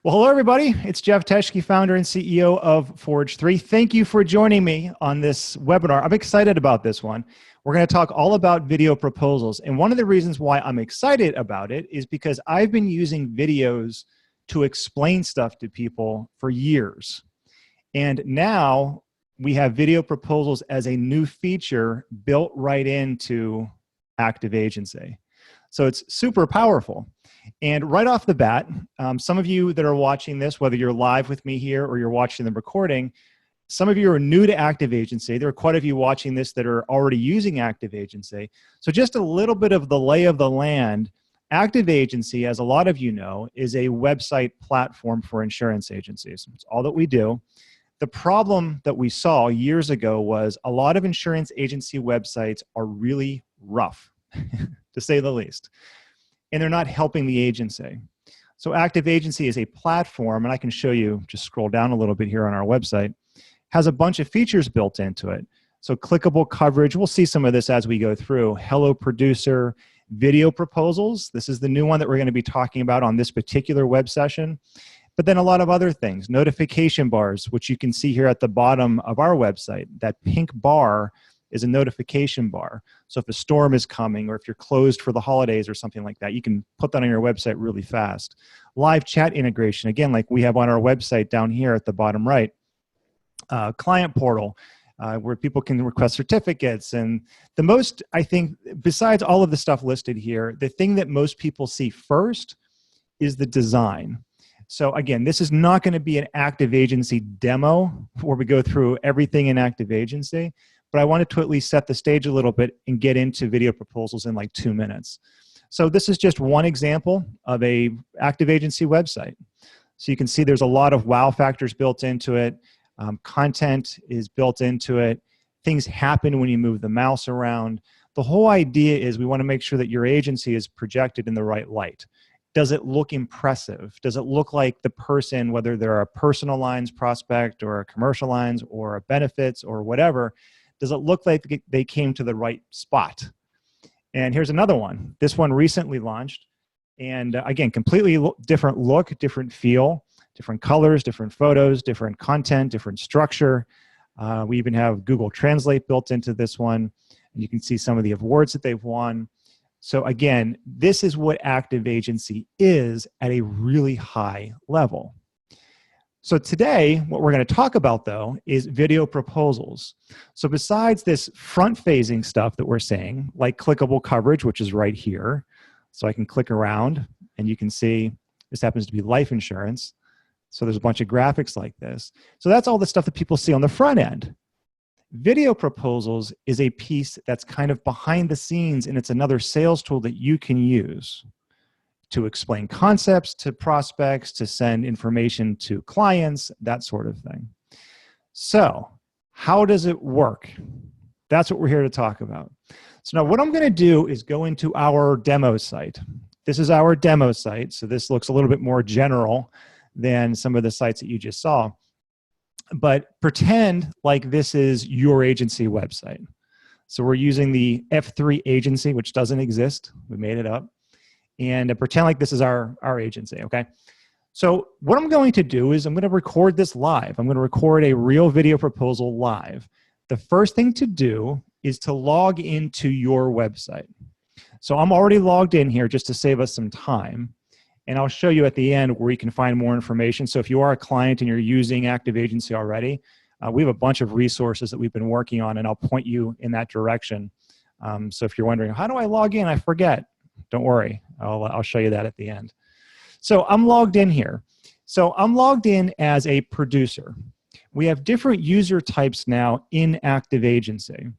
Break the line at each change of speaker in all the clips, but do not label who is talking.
Well, hello, everybody. It's Jeff Teschke, founder and CEO of Forge3. Thank you for joining me on this webinar. I'm excited about this one. We're going to talk all about video proposals. And one of the reasons why I'm excited about it is because I've been using videos to explain stuff to people for years. And now we have video proposals as a new feature built right into ActiveAgency. So it's super powerful. And right off the bat, some of you that are watching this, whether you're live with me here or you're watching the recording, some of you are new to ActiveAgency. There are quite a few watching this that are already using ActiveAgency. So just a little bit of the lay of the land. ActiveAgency, as a lot of you know, is a website platform for insurance agencies. It's all that we do. The problem that we saw years ago was a lot of insurance agency websites are really rough, to say the least. And they're not helping the agency. So ActiveAgency is a platform, and I can show you, just scroll down a little bit here on our website, has a bunch of features built into it. So clickable coverage, we'll see some of this as we go through. Hello Producer, video proposals. This is the new one that we're going to be talking about on this particular web session. But then a lot of other things, notification bars, which you can see here at the bottom of our website. That pink bar is a notification bar. So if a storm is coming or if you're closed for the holidays or something like that, you can put that on your website really fast. Live chat integration, again, like we have on our website down here at the bottom right. Client portal, where people can request certificates. And the most, I think, besides all of the stuff listed here, the thing that most people see first is the design. So again, this is not going to be an ActiveAgency demo where we go through everything in ActiveAgency. But I wanted to at least set the stage a little bit and get into video proposals in like 2 minutes. So this is just one example of a ActiveAgency website. So you can see there's a lot of wow factors built into it. Content is built into it. Things happen when you move the mouse around. The whole idea is we want to make sure that your agency is projected in the right light. Does it look impressive? Does it look like the person, whether they're a personal lines prospect or a commercial lines or a benefits or whatever, does it look like they came to the right spot? And here's another one. This one recently launched. And again, completely different look, different feel, different colors, different photos, different content, different structure. We even have Google Translate built into this one. And you can see some of the awards that they've won. So again, this is what ActiveAgency is at a really high level. So today, what we're going to talk about, though, is video proposals. So besides this front-facing stuff that we're saying, like clickable coverage, which is right here, so I can click around, and you can see this happens to be life insurance. So there's a bunch of graphics like this. So that's all the stuff that people see on the front end. Video proposals is a piece that's kind of behind the scenes, and it's another sales tool that you can use to explain concepts to prospects, to send information to clients, that sort of thing. So how does it work? That's what we're here to talk about. So now what I'm going to do is go into our demo site. This is our demo site, so this looks a little bit more general than some of the sites that you just saw. But pretend like this is your agency website. So we're using the F3 agency, which doesn't exist. We made it up. And pretend like this is our agency, okay? So what I'm going to do is I'm going to record this live. I'm going to record a real video proposal live. The first thing to do is to log into your website. So I'm already logged in here just to save us some time. And I'll show you at the end where you can find more information. So if you are a client and you're using ActiveAgency already, we have a bunch of resources that we've been working on, and I'll point you in that direction. So if you're wondering, how do I log in? I forget. Don't worry, I'll show you that at the end. So I'm logged in here. So I'm logged in as a producer. We have different user types now in ActiveAgency.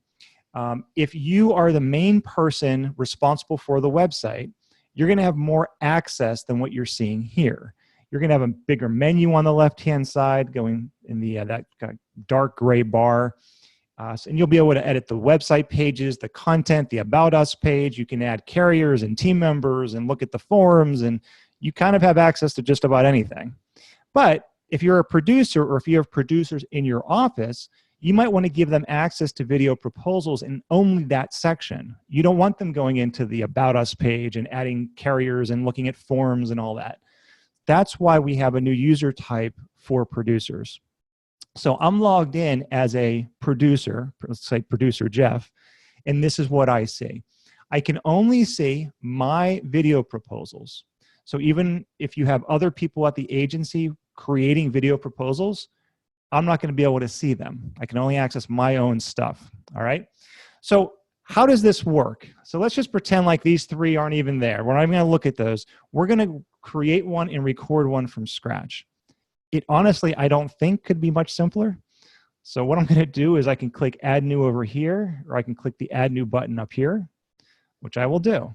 If you are the main person responsible for the website, you're going to have more access than what you're seeing here. You're going to have a bigger menu on the left-hand side going in the that kind of dark gray bar. And you'll be able to edit the website pages, the content, the About Us page. You can add carriers and team members and look at the forums, and you kind of have access to just about anything. But if you're a producer or if you have producers in your office, you might want to give them access to video proposals in only that section. You don't want them going into the About Us page and adding carriers and looking at forms and all that. That's why we have a new user type for producers. So I'm logged in as a producer, let's say producer Jeff, and this is what I see. I can only see my video proposals. So even if you have other people at the agency creating video proposals, I'm not going to be able to see them. I can only access my own stuff, all right? So how does this work? So let's just pretend like these three aren't even there. We're not even going to look at those. We're going to create one and record one from scratch. It honestly, I don't think could be much simpler. So what I'm going to do is I can click Add New over here, or I can click the Add New button up here, which I will do.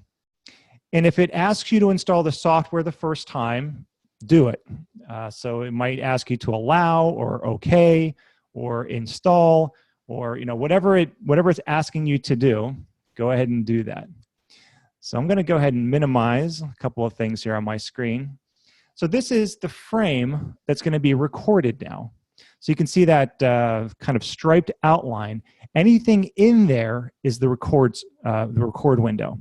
And if it asks you to install the software the first time, do it. So it might ask you to allow or okay or install or whatever it's asking you to do, go ahead and do that. So I'm going to go ahead and minimize a couple of things here on my screen. So this is the frame that's going to be recorded now. So you can see that kind of striped outline. Anything in there is the record window.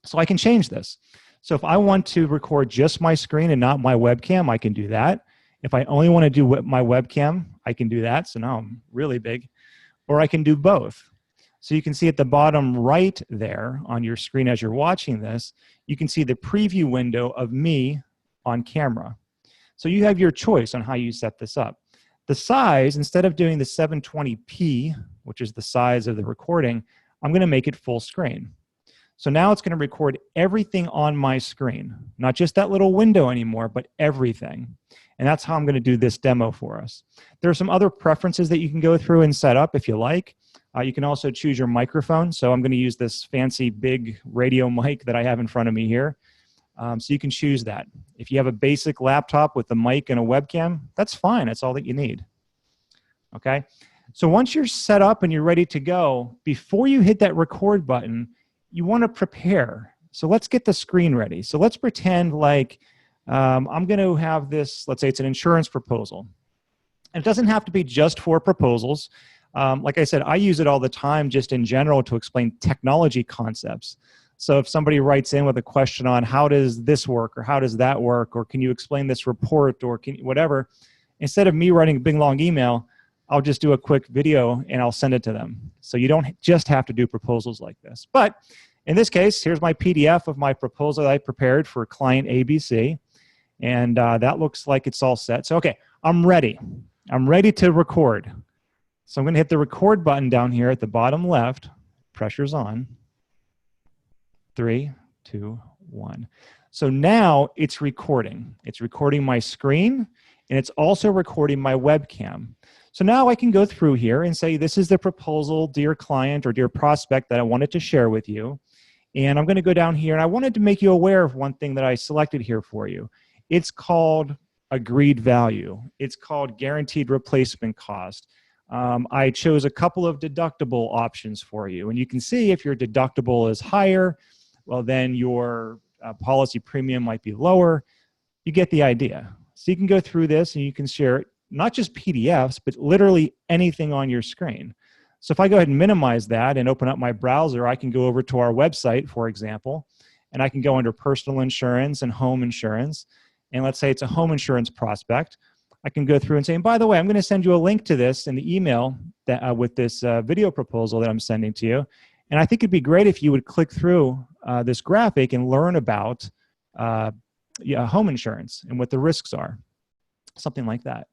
So I can change this. So if I want to record just my screen and not my webcam, I can do that. If I only want to do my webcam, I can do that. So now I'm really big. Or I can do both. So you can see at the bottom right there on your screen as you're watching this, you can see the preview window of me on camera. So you have your choice on how you set this up. The size, instead of doing the 720p, which is the size of the recording, I'm going to make it full screen. So now it's going to record everything on my screen, not just that little window anymore, but everything. And that's how I'm going to do this demo for us. There are some other preferences that you can go through and set up if you like. You can also choose your microphone. So I'm going to use this fancy big radio mic that I have in front of me here. So you can choose that. If you have a basic laptop with a mic and a webcam, that's fine. That's all that you need. Okay? So once you're set up and you're ready to go, before you hit that record button, you want to prepare. So let's get the screen ready. So let's pretend like I'm going to have this, let's say it's an insurance proposal. And it doesn't have to be just for proposals. Like I said, I use it all the time just in general to explain technology concepts. So if somebody writes in with a question on how does this work or how does that work or can you explain this report or whatever, instead of me writing a big long email, I'll just do a quick video and I'll send it to them. So you don't just have to do proposals like this. But in this case, here's my PDF of my proposal that I prepared for client ABC. And that looks like it's all set. So okay, I'm ready. I'm ready to record. So I'm going to hit the record button down here at the bottom left. Pressure's on. 3, 2, 1. So now it's recording. It's recording my screen, and it's also recording my webcam. So now I can go through here and say, this is the proposal, dear client or dear prospect, that I wanted to share with you. And I'm going to go down here, and I wanted to make you aware of one thing that I selected here for you. It's called agreed value. It's called guaranteed replacement cost. I chose a couple of deductible options for you. And you can see if your deductible is higher, well, then your policy premium might be lower. You get the idea. So you can go through this and you can share not just PDFs, but literally anything on your screen. So if I go ahead and minimize that and open up my browser, I can go over to our website, for example, and I can go under personal insurance and home insurance. And let's say it's a home insurance prospect. I can go through and say, and by the way, I'm going to send you a link to this in the email that, with this video proposal that I'm sending to you. And I think it'd be great if you would click through this graphic and learn about home insurance and what the risks are, something like that.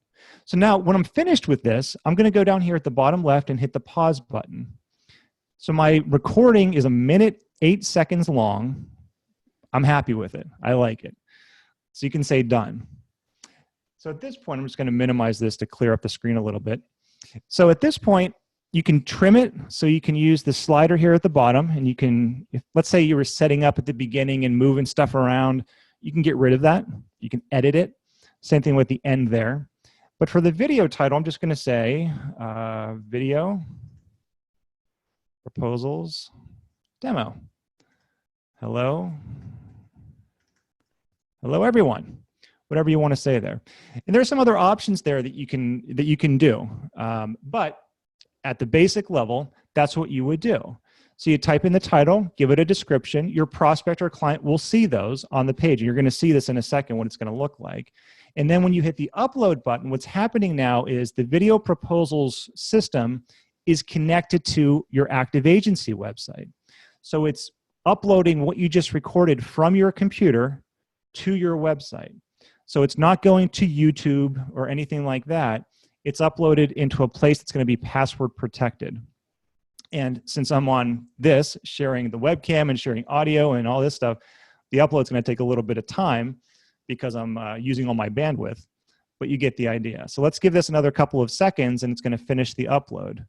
So now when I'm finished with this, I'm going to go down here at the bottom left and hit the pause button. So my recording is 1 minute 8 seconds long. I'm happy with it. I like it. So you can say done. So at this point, I'm just going to minimize this to clear up the screen a little bit. So at this point, you can trim it. So you can use the slider here at the bottom, and you can, let's say you were setting up at the beginning and moving stuff around, you can get rid of that. You can edit it. Same thing with the end there. But for the video title, I'm just going to say video proposals demo. Hello. Hello, everyone. Whatever you want to say there. And there's some other options there that you can do. But at the basic level, that's what you would do. So you type in the title, give it a description. Your prospect or client will see those on the page. And you're going to see this in a second, what it's going to look like. And then when you hit the upload button, what's happening now is the video proposals system is connected to your ActiveAgency website. So it's uploading what you just recorded from your computer to your website. So it's not going to YouTube or anything like that. It's uploaded into a place that's going to be password protected. And since I'm on this, sharing the webcam and sharing audio and all this stuff, the upload's going to take a little bit of time because I'm using all my bandwidth, but you get the idea. So let's give this another couple of seconds and it's going to finish the upload.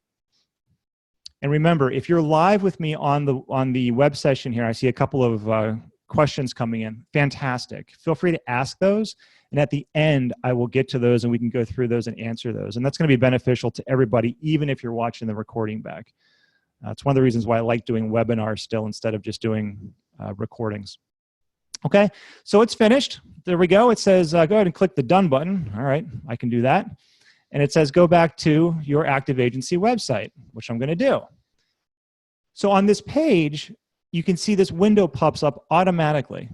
And remember, if you're live with me on the web session here, I see a couple of questions coming in. Fantastic. Feel free to ask those. And at the end, I will get to those and we can go through those and answer those. And that's going to be beneficial to everybody, even if you're watching the recording back. It's one of the reasons why I like doing webinars still instead of just doing recordings. Okay, so it's finished. There we go. It says, go ahead and click the done button. All right, I can do that. And it says, go back to your ActiveAgency website, which I'm going to do. So on this page, you can see this window pops up automatically.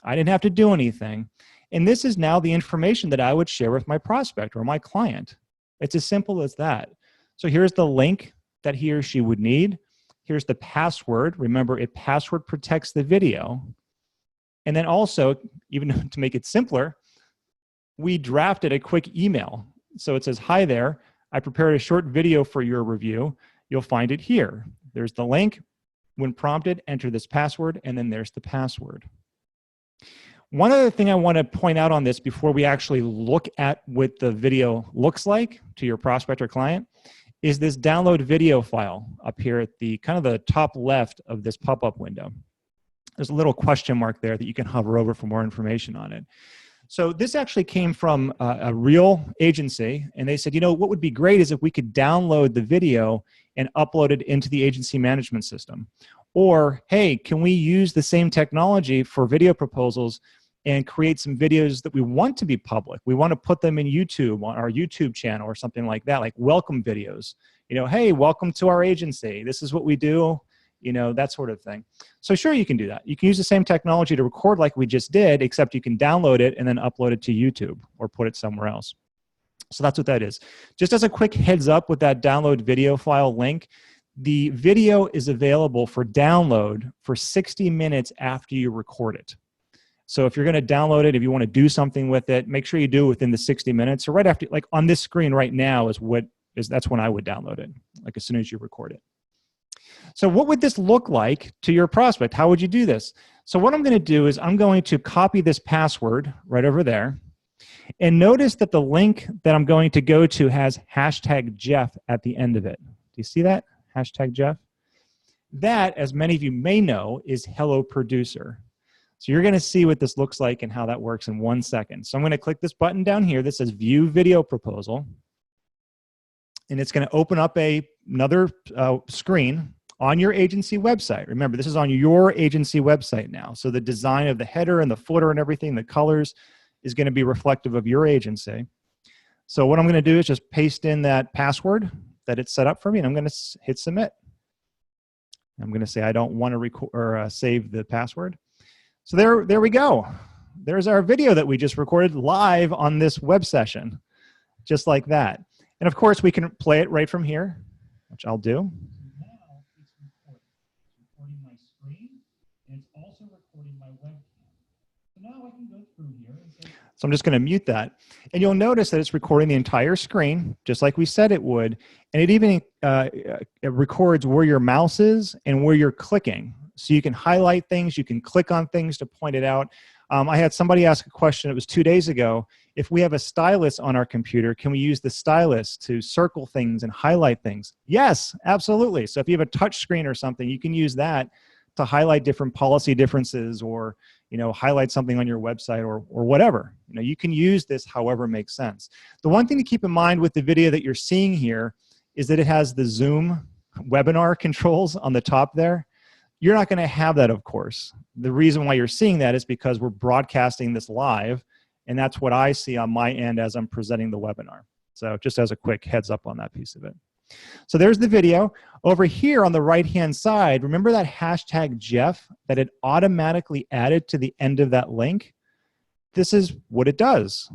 I didn't have to do anything. And this is now the information that I would share with my prospect or my client. It's as simple as that. So here's the link that he or she would need. Here's the password. Remember, it password protects the video. And then also, even to make it simpler, we drafted a quick email. So it says, hi there, I prepared a short video for your review. You'll find it here. There's the link. When prompted, enter this password, and then there's the password. One other thing I want to point out on this before we actually look at what the video looks like to your prospect or client is this download video file up here at the kind of the top left of this pop-up window. There's a little question mark there that you can hover over for more information on it. So this actually came from a real agency, and they said, you know, what would be great is if we could download the video and upload it into the agency management system. Or, hey, can we use the same technology for video proposals and create some videos that we want to be public? We want to put them in YouTube, on our YouTube channel or something like that, like welcome videos. You know, hey, welcome to our agency. This is what we do. You know, that sort of thing. So sure, you can do that. You can use the same technology to record like we just did, except you can download it and then upload it to YouTube or put it somewhere else. So that's what that is. Just as a quick heads up with that download video file link, the video is available for download for 60 minutes after you record it. So if you're going to download it, if you want to do something with it, make sure you do it within the 60 minutes or right after, like on this screen right now that's when I would download it, like as soon as you record it. So what would this look like to your prospect? How would you do this? So what I'm going to do is I'm going to copy this password right over there. And notice that the link that I'm going to go to has #Jeff at the end of it. Do you see that? #Jeff. That, as many of you may know, is Hello Producer. So you're going to see what this looks like and how that works in 1 second. So I'm going to click this button down here that says View Video Proposal. And it's going to open up another screen on your agency website. Remember, this is on your agency website now. So the design of the header and the footer and everything, the colors, is going to be reflective of your agency. So what I'm going to do is just paste in that password that it's set up for me, and I'm going to hit submit. I'm going to say I don't want to record or save the password. So there we go. There's our video that we just recorded live on this web session, just like that. And of course, we can play it right from here, which I'll do. Now it's recording. It's recording my screen, and it's also recording my webcam. So now I can go through here. So I'm just going to mute that. And you'll notice that it's recording the entire screen, just like we said it would. And it even it records where your mouse is and where you're clicking. So you can highlight things, you can click on things to point it out. I had somebody ask a question, it was 2 days ago. If we have a stylus on our computer, can we use the stylus to circle things and highlight things? Yes, absolutely. So if you have a touch screen or something, you can use that to highlight different policy differences or, you know, highlight something on your website or whatever. You know, you can use this however makes sense. The one thing to keep in mind with the video that you're seeing here is that it has the Zoom webinar controls on the top there. You're not going to have that, of course. The reason why you're seeing that is because we're broadcasting this live, and that's what I see on my end as I'm presenting the webinar. So just as a quick heads up on that piece of it. So there's the video. Over here on the right-hand side, remember that hashtag Jeff that it automatically added to the end of that link? This is what it does.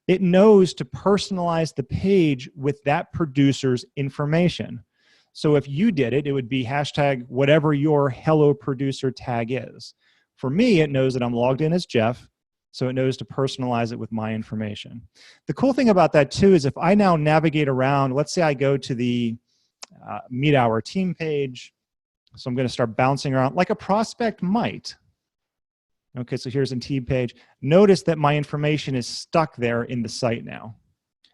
It knows to personalize the page with that producer's information. So if you did it, it would be hashtag whatever your hello producer tag is. For me, it knows that I'm logged in as Jeff, so it knows to personalize it with my information. The cool thing about that too is if I now navigate around, let's say I go to the Meet Our Team page. So I'm going to start bouncing around like a prospect might. Okay, so here's a team page. Notice that my information is stuck there in the site now.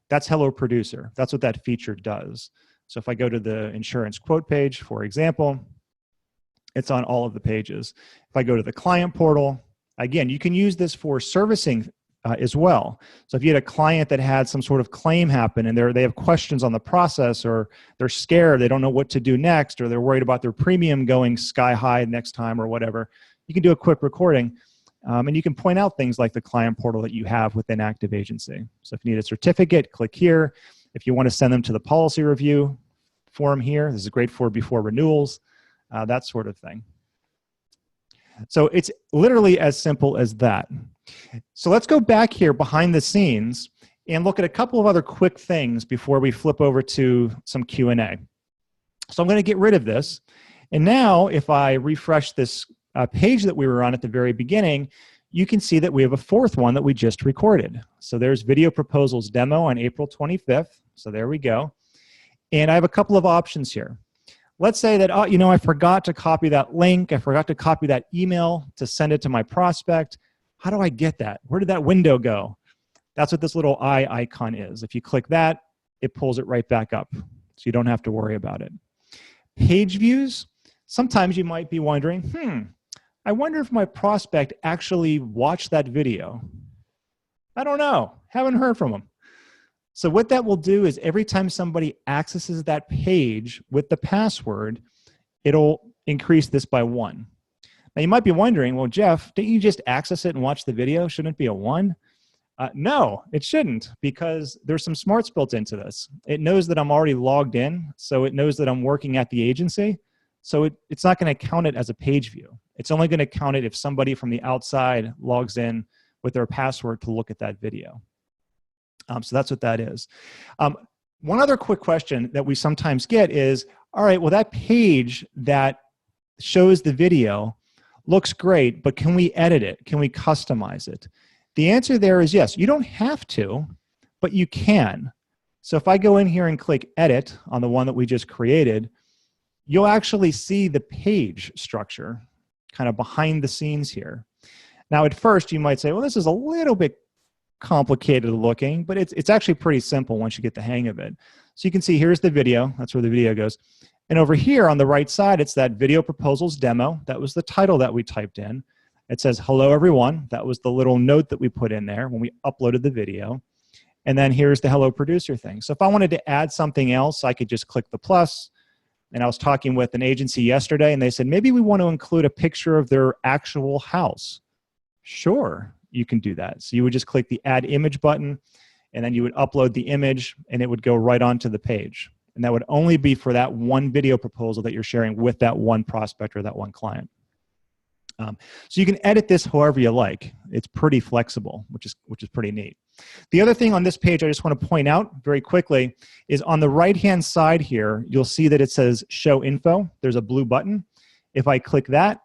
That's Hello Producer. That's what that feature does. So if I go to the insurance quote page, for example, it's on all of the pages. If I go to the client portal, again, you can use this for servicing as well. So if you had a client that had some sort of claim happen and they have questions on the process, or they're scared, they don't know what to do next, or they're worried about their premium going sky high next time or whatever, you can do a quick recording and you can point out things like the client portal that you have within ActiveAgency. So if you need a certificate, click here. If you want to send them to the policy review form here, this is great for before renewals, that sort of thing. So it's literally as simple as that. So let's go back here behind the scenes and look at a couple of other quick things before we flip over to some Q&A. So I'm going to get rid of this. And now if I refresh this page that we were on at the very beginning, you can see that we have a fourth one that we just recorded. So there's Video Proposals Demo on April 25th. So there we go. And I have a couple of options here. Let's say that, oh, you know, I forgot to copy that link. I forgot to copy that email to send it to my prospect. How do I get that? Where did that window go? That's what this little eye icon is. If you click that, it pulls it right back up. So you don't have to worry about it. Page views. Sometimes you might be wondering, I wonder if my prospect actually watched that video. I don't know. Haven't heard from them. So what that will do is every time somebody accesses that page with the password, it'll increase this by 1. Now you might be wondering, well, Jeff, didn't you just access it and watch the video? Shouldn't it be a 1? No, it shouldn't, because there's some smarts built into this. It knows that I'm already logged in, so it knows that I'm working at the agency. So it's not going to count it as a page view. It's only going to count it if somebody from the outside logs in with their password to look at that video. So that's what that is. One other quick question that we sometimes get is, all right, well, that page that shows the video looks great, but can we edit it? Can we customize it? The answer there is yes. You don't have to, but you can. So if I go in here and click Edit on the one that we just created, you'll actually see the page structure kind of behind the scenes here. Now, at first, you might say, well, this is a little bit complicated looking, but it's actually pretty simple once you get the hang of it. So you can see here's the video. That's where the video goes. And over here on the right side, it's that Video Proposals Demo. That was the title that we typed in. It says, hello, everyone. That was the little note that we put in there when we uploaded the video. And then here's the Hello Producer thing. So if I wanted to add something else, I could just click the plus. And I was talking with an agency yesterday, and they said, maybe we want to include a picture of their actual house. Sure, you can do that. So you would just click the Add Image button, and then you would upload the image, and it would go right onto the page. And that would only be for that one video proposal that you're sharing with that one prospect or that one client. So you can edit this however you like. It's pretty flexible, which is pretty neat. The other thing on this page I just want to point out very quickly is on the right-hand side here, you'll see that it says Show Info. There's a blue button. If I click that,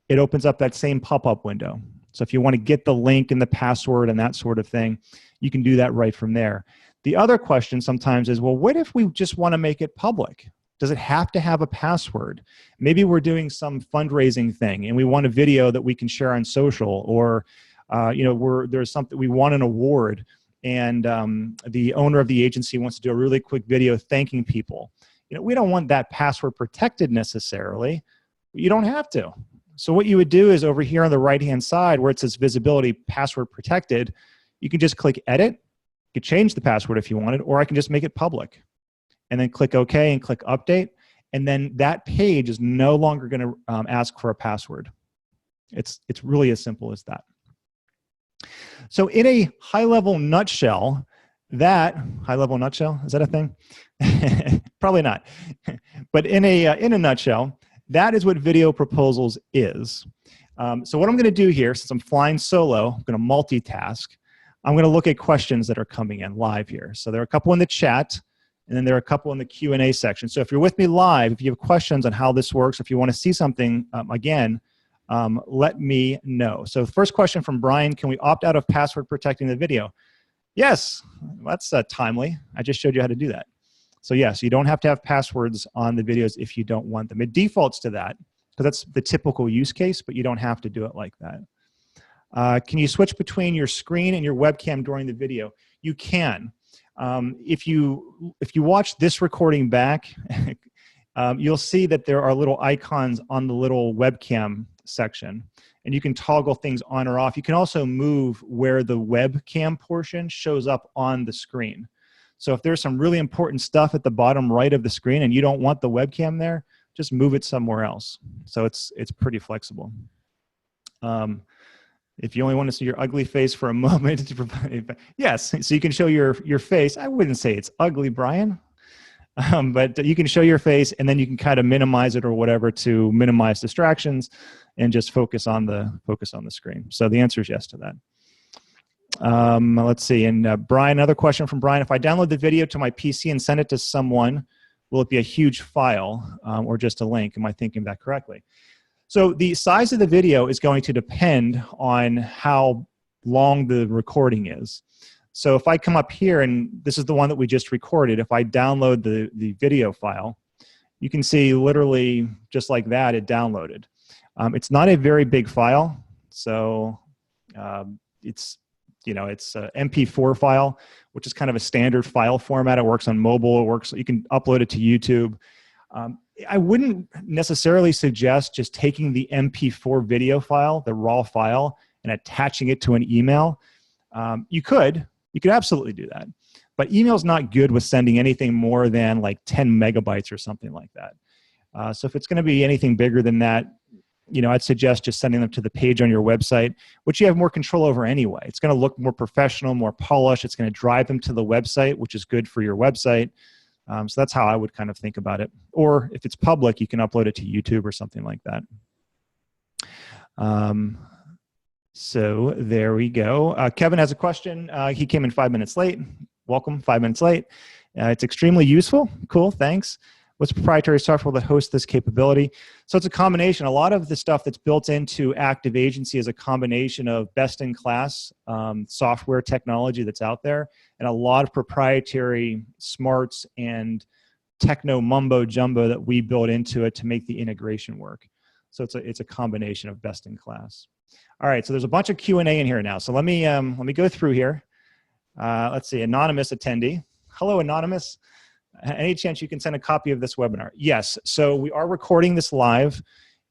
it opens up that same pop-up window. So if you want to get the link and the password and that sort of thing, you can do that right from there. The other question sometimes is, well, what if we just want to make it public? Does it have to have a password? Maybe we're doing some fundraising thing and we want a video that we can share on social, or you know, there's something, we want an award, and the owner of the agency wants to do a really quick video thanking people. You know, we don't want that password protected necessarily. You don't have to. So what you would do is over here on the right-hand side where it says Visibility Password Protected, you can just click Edit. You could change the password if you wanted, or I can just make it public. And then click OK and click Update. And then that page is no longer going to ask for a password. It's really as simple as that. So in a high-level nutshell, That high-level nutshell, is that a thing? Probably not. But in a nutshell, that is what video proposals is. So what I'm going to do here, since I'm flying solo, I'm going to multitask. I'm going to look at questions that are coming in live here. So there are a couple in the chat, and then there are a couple in the Q&A section. So if you're with me live, if you have questions on how this works, if you want to see something again, let me know. So the first question from Brian, can we opt out of password protecting the video? Yes, that's timely. I just showed you how to do that. So yes, you don't have to have passwords on the videos if you don't want them. It defaults to that because that's the typical use case, but you don't have to do it like that. Can you switch between your screen and your webcam during the video? You can. If you watch this recording back, you'll see that there are little icons on the little webcam section, and you can toggle things on or off. You can also move where the webcam portion shows up on the screen. So if there's some really important stuff at the bottom right of the screen and you don't want the webcam there, just move it somewhere else. So it's pretty flexible. If you only want to see your ugly face for a moment, yes, so you can show your face. I wouldn't say it's ugly, Brian, but you can show your face, and then you can kind of minimize it or whatever to minimize distractions and just focus on the screen. So the answer is yes to that. Let's see, and Brian, another question from Brian. If I download the video to my PC and send it to someone, will it be a huge file or just a link? Am I thinking that correctly? So the size of the video is going to depend on how long the recording is. So if I come up here, and this is the one that we just recorded, if I download the video file, you can see literally just like that, it downloaded. It's not a very big file, so it's a MP4 file, which is kind of a standard file format. It works on mobile. It works. You can upload it to YouTube. I wouldn't necessarily suggest just taking the MP4 video file, the raw file, and attaching it to an email. You could absolutely do that. But email's not good with sending anything more than like 10 megabytes or something like that. So if it's going to be anything bigger than that, I'd suggest just sending them to the page on your website, which you have more control over anyway. It's going to look more professional, more polished. It's going to drive them to the website, which is good for your website. So that's how I would kind of think about it. Or if it's public, you can upload it to YouTube or something like that. So there we go. Kevin has a question. He came in 5 minutes late. Welcome, 5 minutes late. It's extremely useful. Cool, thanks. What's proprietary software that hosts this capability? So it's a combination. A lot of the stuff that's built into ActiveAgency is a combination of best-in-class software technology that's out there, and a lot of proprietary smarts and techno mumbo jumbo that we built into it to make the integration work. So it's a combination of best-in-class. All right, so there's a bunch of Q&A in here now. So let me go through here. Let's see, anonymous attendee. Hello, anonymous. Any chance you can send a copy of this webinar? Yes, so we are recording this live,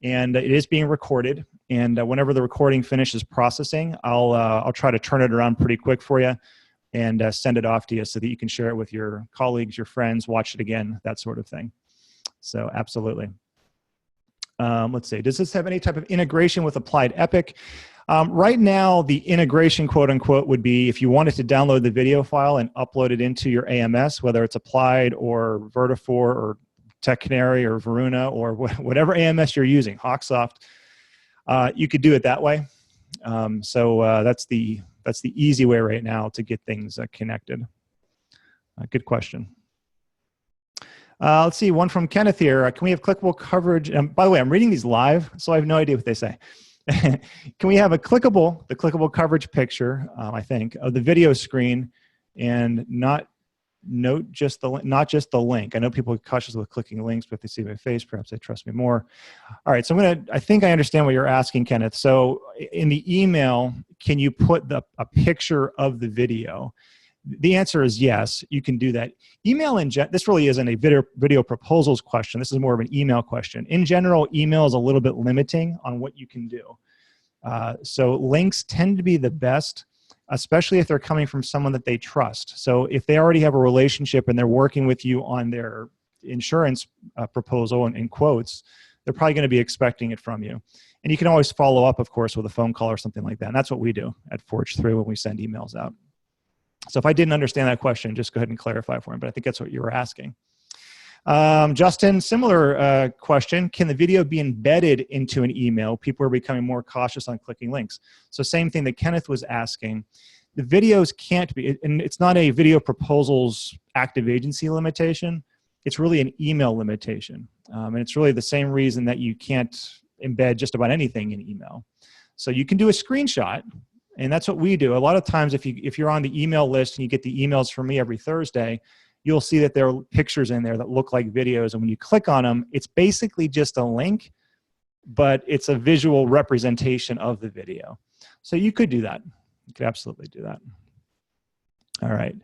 and it is being recorded. And whenever the recording finishes processing, I'll try to turn it around pretty quick for you and send it off to you so that you can share it with your colleagues, your friends, watch it again, that sort of thing. So absolutely. Let's see, does this have any type of integration with Applied Epic? Right now, the integration, quote unquote, would be if you wanted to download the video file and upload it into your AMS, whether it's Applied or Vertifor or Tech Canary or Varuna or whatever AMS you're using, Hawksoft, you could do it that way. So that's the easy way right now to get things connected. Good question. Let's see, one from Kenneth here. Can we have clickable coverage? By the way, I'm reading these live, so I have no idea what they say. Can we have the clickable coverage picture, I think, of the video screen and not just the link? I know people are cautious with clicking links, but if they see my face, perhaps they trust me more. All right, so I think I understand what you're asking, Kenneth. So in the email, can you put a picture of the video? The answer is yes, you can do that. Email this really isn't a video proposals question. This is more of an email question. In general, email is a little bit limiting on what you can do. So links tend to be the best, especially if they're coming from someone that they trust. So if they already have a relationship and they're working with you on their insurance proposal and quotes, they're probably going to be expecting it from you. And you can always follow up, of course, with a phone call or something like that. And that's what we do at Forge 3 when we send emails out. So if I didn't understand that question, just go ahead and clarify for me, but I think that's what you were asking. Justin, similar question. Can the video be embedded into an email? People are becoming more cautious on clicking links. So same thing that Kenneth was asking. The videos can't be, and it's not a video proposals active agency limitation. It's really an email limitation. And it's really the same reason that you can't embed just about anything in email. So you can do a screenshot, and that's what we do. A lot of times if you're on the email list and you get the emails from me every Thursday, you'll see that there are pictures in there that look like videos. And when you click on them, it's basically just a link, but it's a visual representation of the video. So you could do that. You could absolutely do that. All right.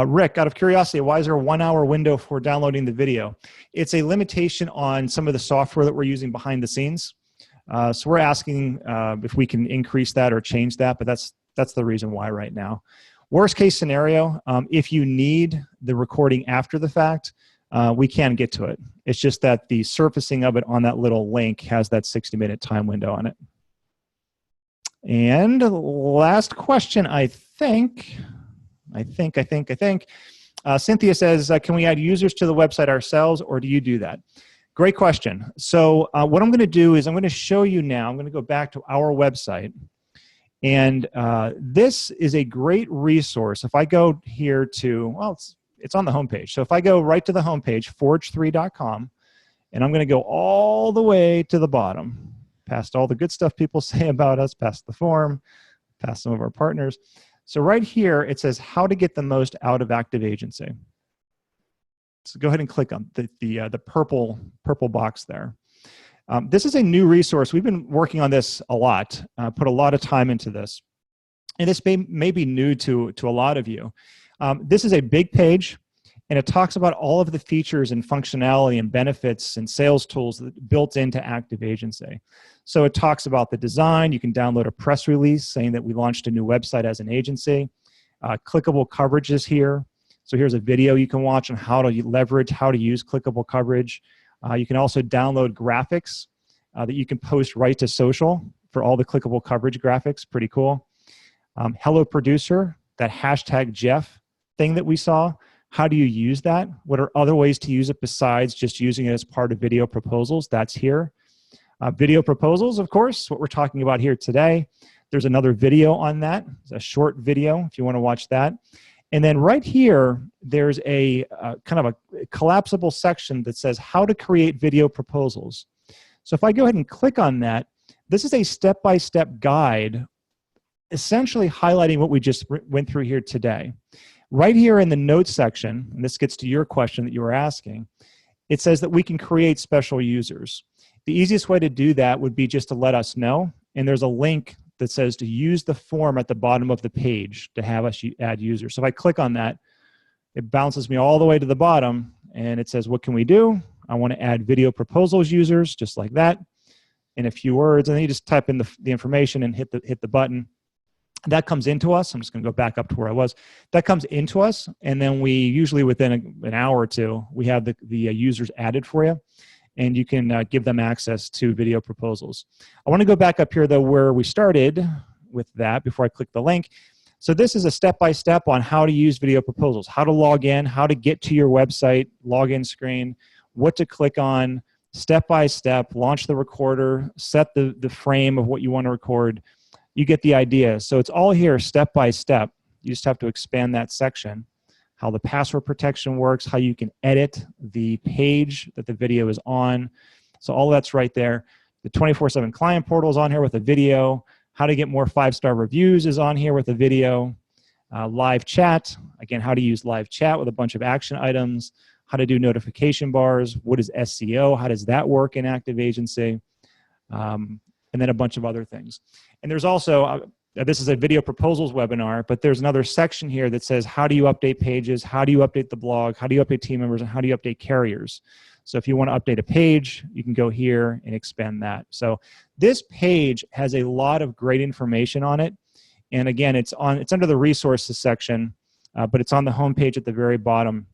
Rick, out of curiosity, why is there a 1 hour window for downloading the video? It's a limitation on some of the software that we're using behind the scenes. So we're asking if we can increase that or change that, but that's the reason why right now. Worst case scenario, if you need the recording after the fact, we can get to it. It's just that the surfacing of it on that little link has that 60-minute time window on it. And last question, I think. Cynthia says, can we add users to the website ourselves, or do you do that? Great question. So what I'm going to do is I'm going to show you now. I'm going to go back to our website. And this is a great resource. If I go here to, well, it's on the homepage. So if I go right to the homepage, forge3.com, and I'm going to go all the way to the bottom, past all the good stuff people say about us, past the forum, past some of our partners. So right here, it says how to get the most out of ActiveAgency. So go ahead and click on the purple box there. This is a new resource. We've been working on this a lot, put a lot of time into this. And this may be new to a lot of you. This is a big page, and it talks about all of the features and functionality and benefits and sales tools that built into ActiveAgency. So it talks about the design. You can download a press release saying that we launched a new website as an agency. Clickable coverage is here. So here's a video you can watch on how to leverage, how to use clickable coverage. You can also download graphics that you can post right to social for all the clickable coverage graphics. Pretty cool. Hello Producer, that hashtag Jeff thing that we saw. How do you use that? What are other ways to use it besides just using it as part of video proposals? That's here. Video proposals, of course, what we're talking about here today. There's another video on that. It's a short video if you want to watch that. And then right here, there's a kind of a collapsible section that says how to create video proposals. So if I go ahead and click on that, this is a step-by-step guide essentially highlighting what we just went through here today. Right here in the notes section, and this gets to your question that you were asking, it says that we can create special users. The easiest way to do that would be just to let us know, and there's a link that says to use the form at the bottom of the page to have us add users. So if I click on that, it bounces me all the way to the bottom, and it says, what can we do? I want to add video proposals users, just like that, in a few words, and then you just type in the information and hit the button. That comes into us. I'm just going to go back up to where I was. That comes into us, and then we usually within an hour or two, we have the users added for you, and you can give them access to video proposals. I want to go back up here, though, where we started with that before I click the link. So this is a step-by-step on how to use video proposals, how to log in, how to get to your website, login screen, what to click on, step-by-step, launch the recorder, set the frame of what you want to record. You get the idea. So it's all here step by step. You just have to expand that section. How the password protection works, how you can edit the page that the video is on. So all that's right there. The 24/7 client portal is on here with a video. How to get more 5-star reviews is on here with a video. Live chat, again, how to use live chat with a bunch of action items. How to do notification bars. What is SEO? How does that work in ActiveAgency? And then a bunch of other things. And there's also, this is a video proposals webinar, but there's another section here that says how do you update pages, how do you update the blog, how do you update team members, and how do you update carriers. So if you want to update a page, you can go here and expand that. So this page has a lot of great information on it. And again, it's under the resources section, but it's on the home page at the very bottom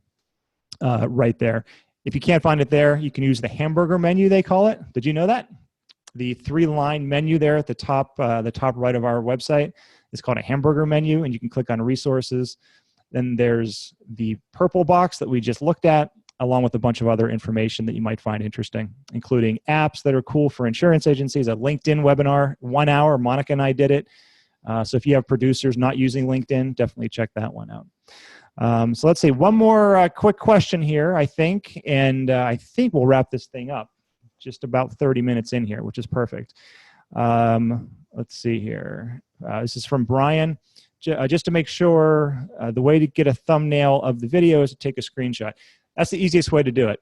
right there. If you can't find it there, you can use the hamburger menu, they call it. Did you know that? The 3-line menu there at the top right of our website It's called a hamburger menu, and you can click on resources. Then there's the purple box that we just looked at, along with a bunch of other information that you might find interesting, including apps that are cool for insurance agencies, a LinkedIn webinar, 1 hour, Monica and I did it. So if you have producers not using LinkedIn, definitely check that one out. So let's see, one more quick question here, I think, and I think we'll wrap this thing up. Just about 30 minutes in here, which is perfect. Let's see here. This is from Brian. Just to make sure, the way to get a thumbnail of the video is to take a screenshot. That's the easiest way to do it.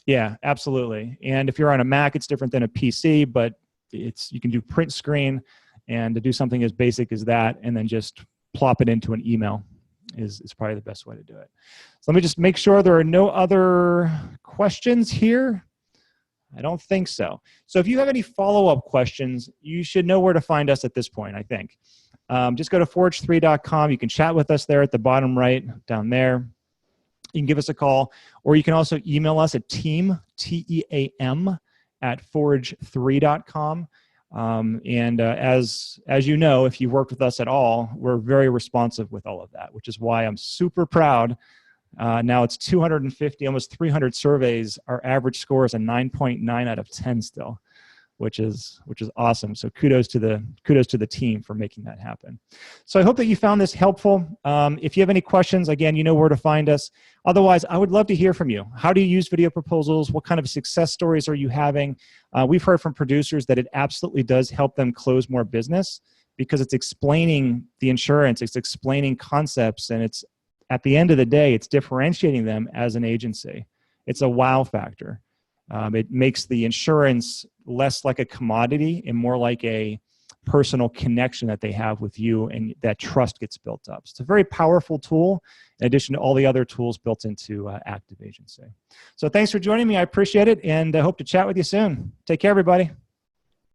Yeah, absolutely. And if you're on a Mac, it's different than a PC, but you can do print screen, and to do something as basic as that and then just plop it into an email is probably the best way to do it. So let me just make sure there are no other questions here. I don't think so. So if you have any follow-up questions, you should know where to find us at this point, I think. Just go to forge3.com. You can chat with us there at the bottom right, down there. You can give us a call, or you can also email us at team, T-E-A-M, at forge3.com. As you know, if you've worked with us at all, we're very responsive with all of that, which is why I'm super proud. Now it's 250, almost 300 surveys. Our average score is a 9.9 out of 10 still, which is awesome. So kudos to the team for making that happen. So I hope that you found this helpful. If you have any questions, again, you know where to find us. Otherwise, I would love to hear from you. How do you use video proposals? What kind of success stories are you having? We've heard from producers that it absolutely does help them close more business because it's explaining the insurance, it's explaining concepts, and it's, at the end of the day, it's differentiating them as an agency. It's a wow factor. It makes the insurance less like a commodity and more like a personal connection that they have with you, and that trust gets built up. So it's a very powerful tool in addition to all the other tools built into ActiveAgency. So thanks for joining me. I appreciate it, and I hope to chat with you soon. Take care, everybody.